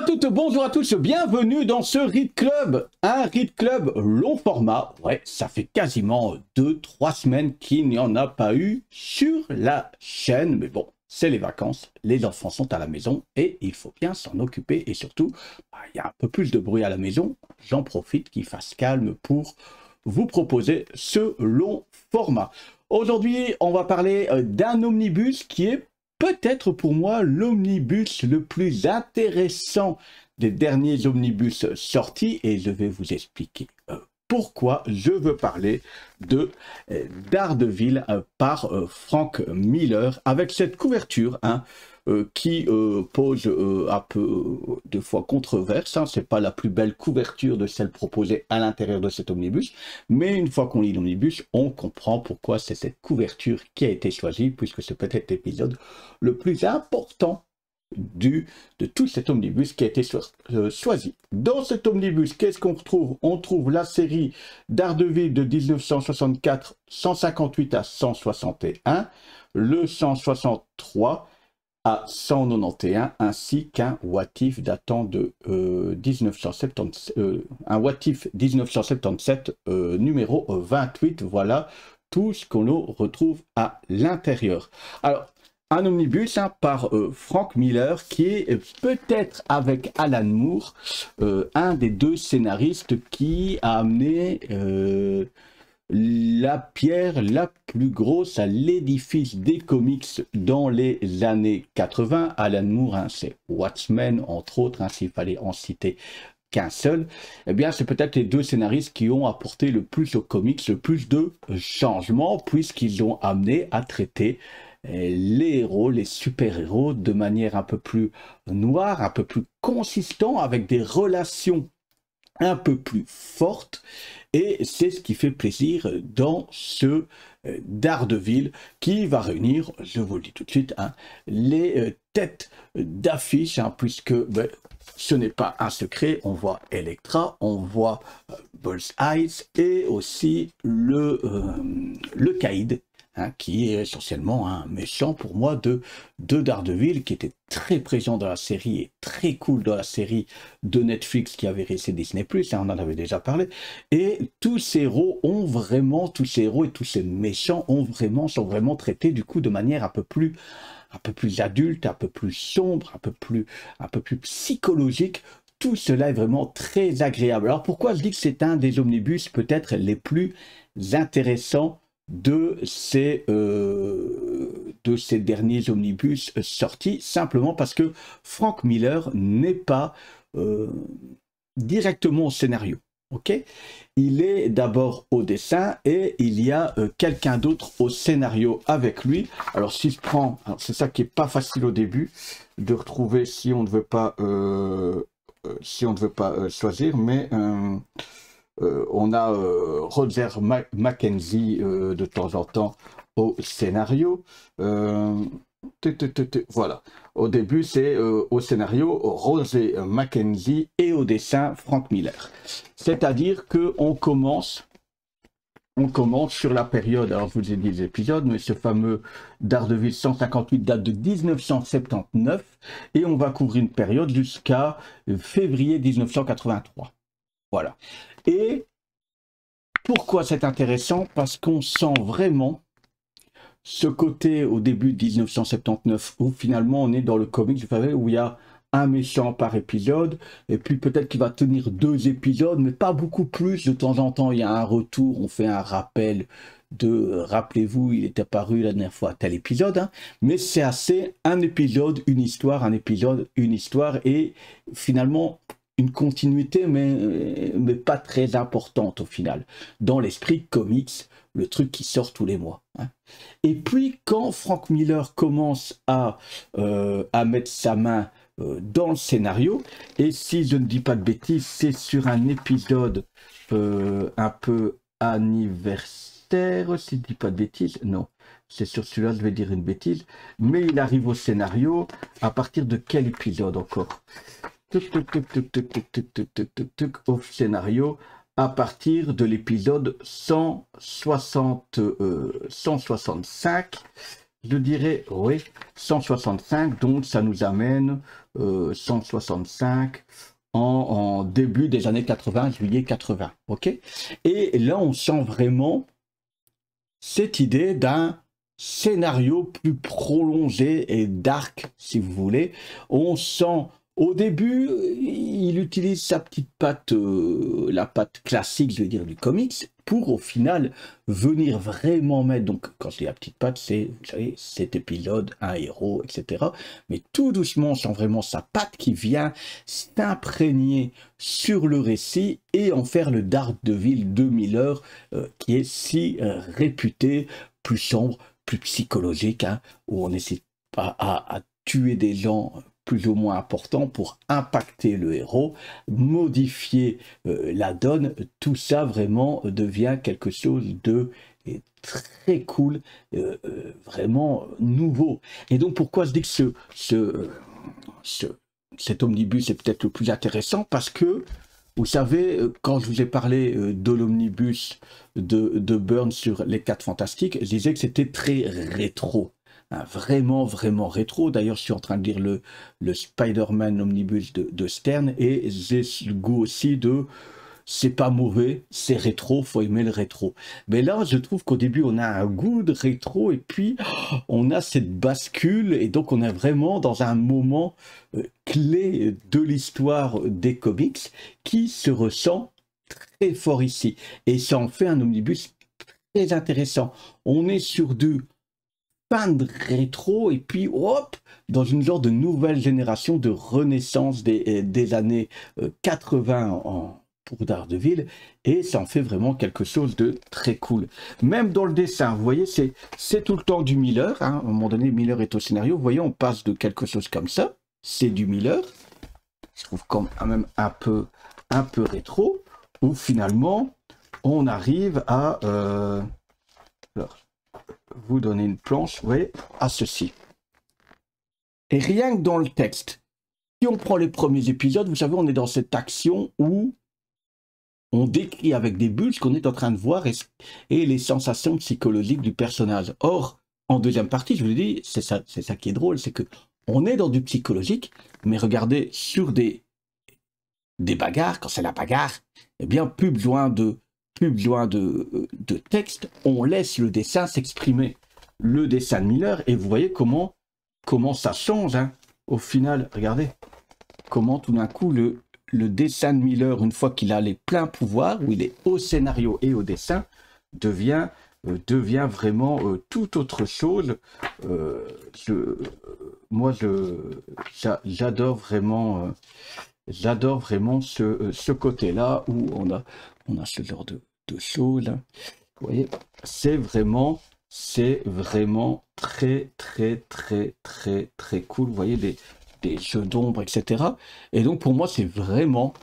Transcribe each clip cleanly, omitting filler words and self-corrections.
toutes, bonjour à tous, bienvenue dans ce Read Club, un Read Club long format. Ouais, ça fait quasiment 2-3 semaines qu'il n'y en a pas eu sur la chaîne, mais bon, c'est les vacances, les enfants sont à la maison et il faut bien s'en occuper et surtout, il y a un peu plus de bruit à la maison, j'en profite qu'il fasse calme pour vous proposer ce long format. Aujourd'hui, on va parler d'un omnibus qui est peut-être pour moi l'omnibus le plus intéressant des derniers omnibus sortis et je vais vous expliquer pourquoi je veux parler de Daredevil par Frank Miller avec cette couverture qui pose un peu de fois controverse. C'est pas la plus belle couverture de celle proposée à l'intérieur de cet omnibus, mais une fois qu'on lit l'omnibus, on comprend pourquoi c'est cette couverture qui a été choisie, puisque c'est peut-être l'épisode le plus important de tout cet omnibus qui a été choisi. Dans cet omnibus, qu'est-ce qu'on retrouve? On trouve la série Daredevil de 1964, 158 à 161, le 163 à 191, ainsi qu'un What If datant de 1977, numéro 28. Voilà tout ce qu'on retrouve à l'intérieur. Alors, un omnibus par Frank Miller, qui est peut-être avec Alan Moore, un des deux scénaristes qui a amené la pierre la plus grosse à l'édifice des comics dans les années 80. Alan Moore, c'est Watchmen, entre autres, s'il fallait en citer qu'un seul. Eh bien, c'est peut-être les deux scénaristes qui ont apporté le plus aux comics, le plus de changements, puisqu'ils ont amené à traiter les héros, les super-héros de manière un peu plus noire, un peu plus consistant, avec des relations un peu plus fortes, et c'est ce qui fait plaisir dans ce Daredevil qui va réunir, je vous le dis tout de suite, les têtes d'affiche, puisque ce n'est pas un secret, on voit Elektra, on voit Bullseye et aussi le Caïd, qui est essentiellement un méchant pour moi de Daredevil, qui était très présent dans la série et très cool dans la série de Netflix qui avait réussi Disney+, on en avait déjà parlé. Et tous ces héros ont vraiment, tous ces héros et tous ces méchants sont vraiment traités du coup de manière un peu plus adulte, un peu plus sombre, un peu plus psychologique. Tout cela est vraiment très agréable. Alors pourquoi je dis que c'est un des omnibus peut-être les plus intéressants de ces derniers omnibus sortis? Simplement parce que Frank Miller n'est pas directement au scénario. Il est d'abord au dessin et il y a quelqu'un d'autre au scénario avec lui. Alors si je prends, c'est ça qui est pas facile au début de retrouver si on ne veut pas choisir, mais on a Roger Mackenzie de temps en temps au scénario. Voilà. Au début, c'est au scénario Roger Mackenzie et au dessin Frank Miller. C'est-à-dire qu'on commence sur la période, alors je vous ai dit les épisodes, mais ce fameux Daredevil 158 date de 1979 et on va couvrir une période jusqu'à février 1983. Voilà. Et pourquoi c'est intéressant? Parce qu'on sent vraiment ce côté au début de 1979 où finalement on est dans le comics, vous savez, où il y a un méchant par épisode et puis peut-être qu'il va tenir 2 épisodes, mais pas beaucoup plus. De temps en temps, il y a un retour, on fait un rappel de rappelez-vous, il est apparu la dernière fois à tel épisode, mais c'est assez un épisode, une histoire, un épisode, une histoire et finalement une continuité, mais pas très importante au final. Dans l'esprit comics, le truc qui sort tous les mois. Et puis, quand Frank Miller commence à mettre sa main dans le scénario, et si je ne dis pas de bêtises, c'est sur un épisode un peu anniversaire, si je ne dis pas de bêtises, non. C'est sur celui-là, je vais dire une bêtise, mais il arrive au scénario à partir de quel épisode encore? Au scénario à partir de l'épisode 165, je dirais, oui, 165, donc ça nous amène 165 en début des années 80, juillet 80. Ok. Et là, on sent vraiment cette idée d'un scénario plus prolongé et dark, si vous voulez. On sent, au début, il utilise sa petite patte, la patte classique, je veux dire, du comics, pour au final venir vraiment mettre, donc quand je dis la petite patte, c'est, vous savez, cet épisode, un héros, etc. Mais tout doucement, on sent vraiment sa patte qui vient s'imprégner sur le récit et en faire le Daredevil de Miller, qui est si réputé, plus sombre, plus psychologique, hein, où on n'essaie pas à tuer des gens plus ou moins importants pour impacter le héros, modifier la donne. Tout ça vraiment devient quelque chose de très cool, vraiment nouveau. Et donc pourquoi je dis que cet omnibus est peut-être le plus intéressant, parce que vous savez, quand je vous ai parlé de l'omnibus de Byrne sur les 4 Fantastiques, je disais que c'était très rétro. Hein, vraiment, vraiment rétro. D'ailleurs, je suis en train de lire le Spider-Man omnibus de Stern, et j'ai le goût aussi de... C'est pas mauvais, c'est rétro, faut aimer le rétro. Mais là, je trouve qu'au début, on a un goût de rétro, et puis on a cette bascule, et donc on est vraiment dans un moment clé de l'histoire des comics qui se ressent très fort ici. Et ça en fait un omnibus très intéressant. On est sur du fin de rétro, et puis hop, dans une sorte de nouvelle génération de renaissance des années 80 pour Daredevil, et ça en fait vraiment quelque chose de très cool. Même dans le dessin, vous voyez, c'est tout le temps du Miller, hein. À un moment donné, Miller est au scénario, vous voyez, on passe de quelque chose comme ça, c'est du Miller, je trouve quand même un peu rétro, où finalement, on arrive à... alors, vous donner une planche, vous voyez, à ceci. Et rien que dans le texte, si on prend les premiers épisodes, vous savez, on est dans cette action où on décrit avec des bulles ce qu'on est en train de voir et les sensations psychologiques du personnage. Or, en deuxième partie, je vous dis, c'est ça qui est drôle, c'est que on est dans du psychologique, mais regardez, sur des bagarres, quand c'est la bagarre, eh bien, plus besoin de texte, on laisse le dessin s'exprimer. Le dessin de Miller, et vous voyez comment ça change, hein. Au final, regardez, comment tout d'un coup, le dessin de Miller, une fois qu'il a les pleins pouvoirs, où il est au scénario et au dessin, devient vraiment tout autre chose. Moi, j'adore vraiment ce côté-là, où on a ce genre de choses. Hein. Vous voyez, c'est vraiment très cool. Vous voyez, des jeux d'ombre, etc. Et donc, pour moi, c'est vraiment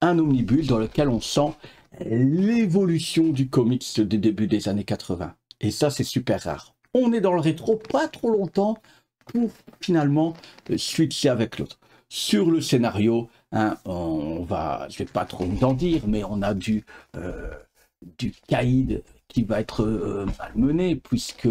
un omnibus dans lequel on sent l'évolution du comics des débuts des années 80. Et ça, c'est super rare. On est dans le rétro pas trop longtemps pour finalement switcher avec l'autre. Sur le scénario, hein, je vais pas trop vous en dire, mais on a du caïd qui va être malmené, puisque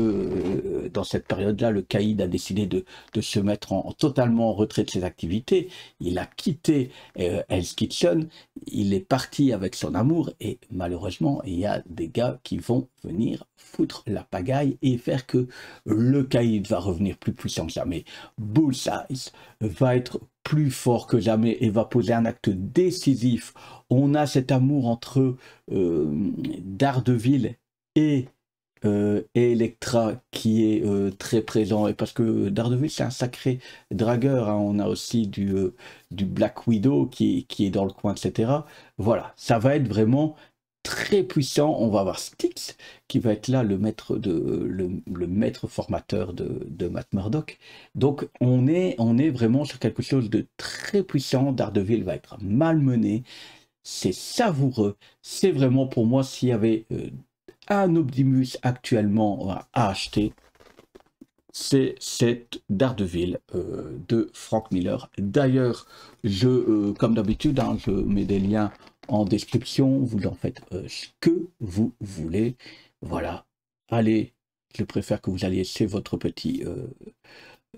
dans cette période-là, le caïd a décidé de se mettre totalement en retrait de ses activités. Il a quitté Hell's Kitchen, il est parti avec son amour, et malheureusement, il y a des gars qui vont venir foutre la pagaille et faire que le caïd va revenir plus puissant que jamais. Bullseye va être plus fort que jamais et va poser un acte décisif. On a cet amour entre Daredevil et Elektra qui est très présent, et parce que Daredevil c'est un sacré dragueur, hein. On a aussi du Black Widow qui est dans le coin, etc. Voilà, ça va être vraiment très puissant. On va avoir Styx qui va être là le maître formateur de Matt Murdock. Donc on est vraiment sur quelque chose de très puissant. Daredevil va être malmené, c'est savoureux, c'est vraiment, pour moi, s'il y avait un omnibus actuellement à acheter, c'est cette Daredevil de Frank Miller. D'ailleurs, comme d'habitude, hein, je mets des liens en description, vous en faites ce que vous voulez. Voilà, allez, je préfère que vous alliez chez votre petit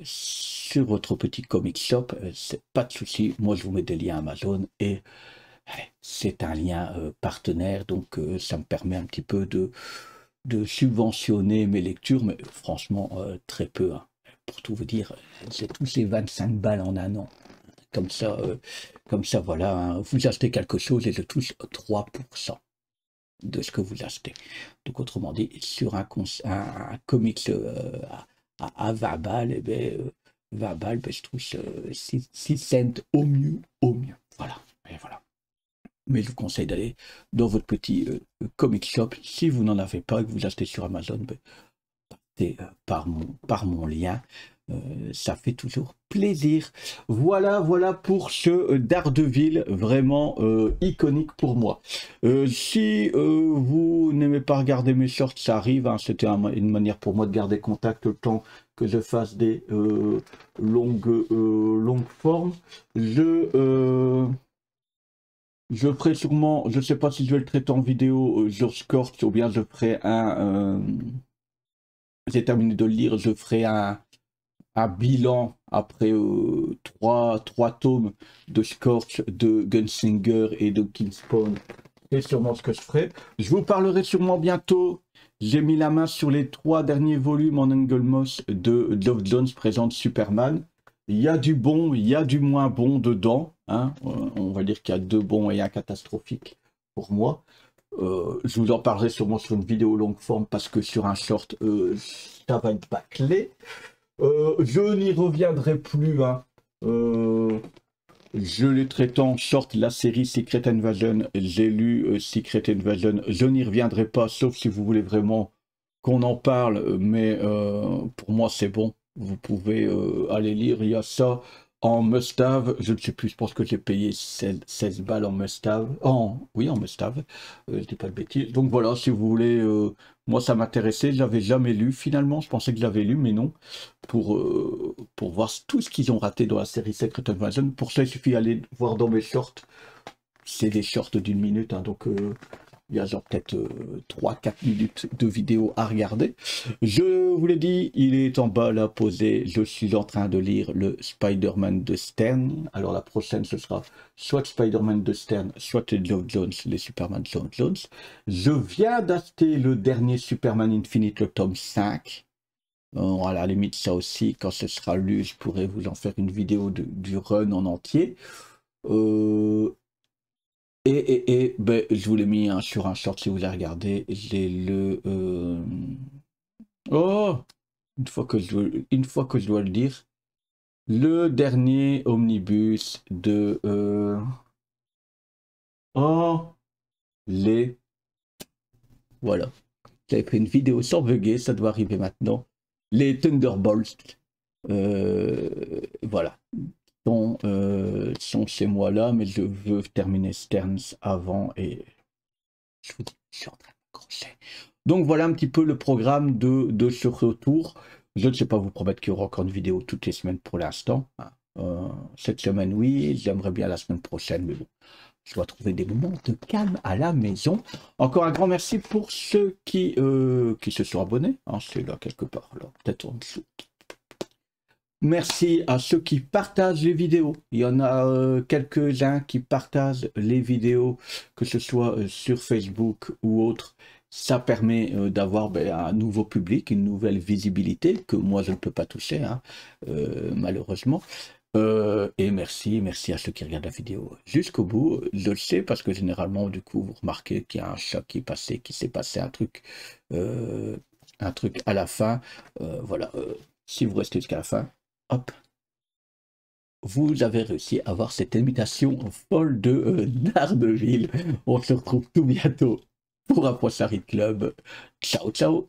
sur votre petit comic shop, c'est pas de souci. Moi, je vous mets des liens Amazon et c'est un lien partenaire, donc ça me permet un petit peu de subventionner mes lectures, mais franchement, très peu. Hein. Pour tout vous dire, j'ai touché 25 balles en un an. Comme ça, voilà, hein. Vous achetez quelque chose et je touche 3% de ce que vous achetez. Donc, autrement dit, sur un comics à 20 balles, eh ben, 20 balles, ben, je touche 6 cents au mieux, au mieux. Voilà, et voilà. Mais je vous conseille d'aller dans votre petit comic shop. Si vous n'en avez pas et que vous achetez sur Amazon, ben, passez par mon lien. Ça fait toujours plaisir. Voilà pour ce Daredevil, vraiment iconique pour moi. Si vous n'aimez pas regarder mes shorts, ça arrive. Hein, c'était une manière pour moi de garder contact le temps que je fasse des longues formes. Je ferai sûrement, je ne sais pas si je vais le traiter en vidéo sur Scorch ou bien je ferai j'ai terminé de le lire, je ferai un bilan après trois tomes de Scorch, de Gunslinger et de Kingspawn. C'est sûrement ce que je ferai. Je vous parlerai sûrement bientôt. J'ai mis la main sur les 3 derniers volumes en Angle Moss de Geoff Johns présente Superman. Il y a du bon, il y a du moins bon dedans. Hein. On va dire qu'il y a 2 bons et un catastrophique pour moi. Je vous en parlerai sûrement sur une vidéo longue forme parce que sur un short, ça va être bâclé. Je n'y reviendrai plus. Hein. Je l'ai traité en short, la série Secret Invasion. J'ai lu Secret Invasion. Je n'y reviendrai pas, sauf si vous voulez vraiment qu'on en parle. Mais pour moi, c'est bon. Vous pouvez aller lire. Il y a ça en must-have. Je ne sais plus, je pense que j'ai payé 16 balles en must-have. Oui, en must-have. Je dis pas de bêtises. Donc voilà, si vous voulez... moi, ça m'intéressait. Je l'avais jamais lu finalement. Je pensais que je l'avais lu, mais non. Pour voir tout ce qu'ils ont raté dans la série Secret Invasion. Pour ça, il suffit d'aller voir dans mes shorts. C'est des shorts d'1 minute, hein, donc il y a genre peut-être 3-4 minutes de vidéo à regarder. Je vous l'ai dit, il est en bas là posé. Je suis en train de lire le Spider-Man de Stern. Alors la prochaine, ce sera soit Spider-Man de Stern, soit les Geoff Johns, les Superman Geoff Johns. Je viens d'acheter le dernier Superman Infinite, le tome 5. À la limite, ça aussi, quand ce sera lu, je pourrai vous en faire une vidéo du run en entier. Ben, je vous l'ai mis hein, sur un short si vous avez regardé. J'ai le... Oh, une fois que je dois le dire. Le dernier omnibus de... Oh, voilà. J'avais pris une vidéo sans bugger, ça doit arriver maintenant. Les Thunderbolts. Voilà. Sont chez moi là, mais je veux terminer Sterns avant et je vous dis, je suis en train de m'accrocher. Donc voilà un petit peu le programme de ce retour. Je ne sais pas vous promettre qu'il y aura encore une vidéo toutes les semaines pour l'instant. Cette semaine, oui, j'aimerais bien la semaine prochaine, mais bon, je dois trouver des moments de calme à la maison. Encore un grand merci pour ceux qui se sont abonnés. Hein, c'est là quelque part, là, peut-être en dessous. Merci à ceux qui partagent les vidéos. Il y en a quelques-uns qui partagent les vidéos, que ce soit sur Facebook ou autre. Ça permet d'avoir un nouveau public, une nouvelle visibilité que moi je ne peux pas toucher, hein, malheureusement. Et merci à ceux qui regardent la vidéo jusqu'au bout. Je le sais parce que généralement, du coup, vous remarquez qu'il y a un chat qui est passé, qu'il s'est passé un truc à la fin. Voilà, si vous restez jusqu'à la fin, hop, vous avez réussi à avoir cette imitation folle de Daredevil. On se retrouve tout bientôt pour un prochain Read Club. Ciao, ciao.